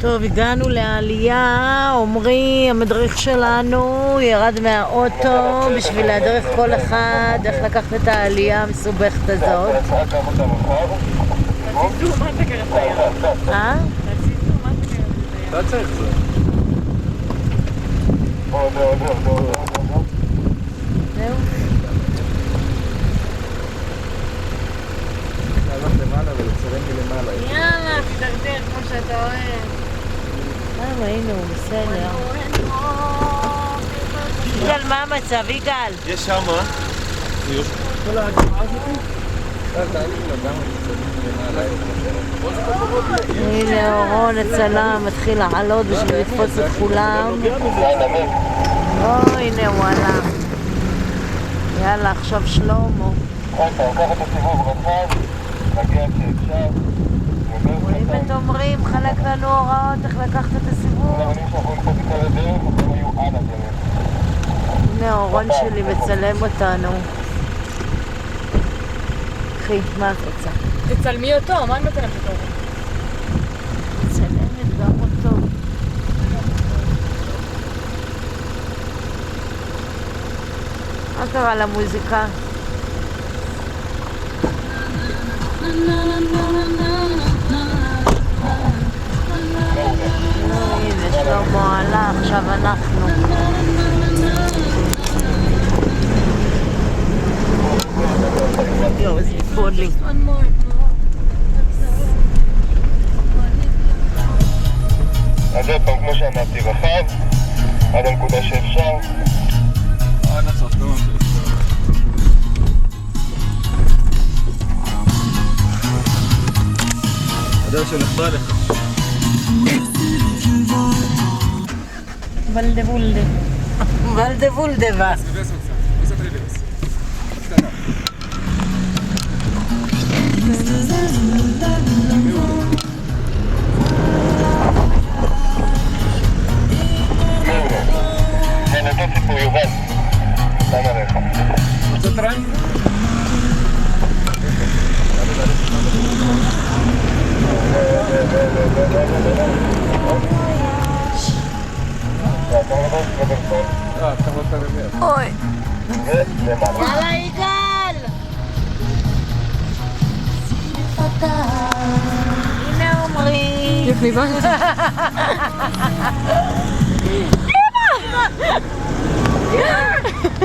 טוב, הגענו לעלייה. עומרי, המדריך שלנו, ירד מהאוטו בשביל להדריך כל אחד איך לקחת את העלייה המסובכת הזאת. לא צריך זה. זהו. לעלות למעלה ולצלם מלמעלה. יאללה, תדרדר כמו שאתה אוהב. היינו, בסדר. יגאל, מה המצב? יגאל? יש שם, כל ההגברה הזאת? הנה אורון הצלם מתחיל לעלות בשביל לתפוס את כולם. הנה וואלה. יאללה, עכשיו שלמה. רואים את עומרי, מחלק לנו הוראות איך לקחת את הסיבוב. הנה אורון שלי מצלם אותנו. אחי, מה את רוצה? תצלמי אותו, מה אני מצלמת אותו? מצלמת גם אותו. מה קרה למוזיקה? הנה שלמה עלה, עכשיו אנחנו. יואו, זה יפוד לי. אז עוד פעם, כמו שאמרתי, רחב, עד הנקודה שאפשר. עד הסוף, לא ממש. הדרך שנחבא לך. ולדה וולדה. ולדה וולדה בה. רוצה טריים? אוי. יאללה יגאל! הנה עומרי. יפני בית. אמא!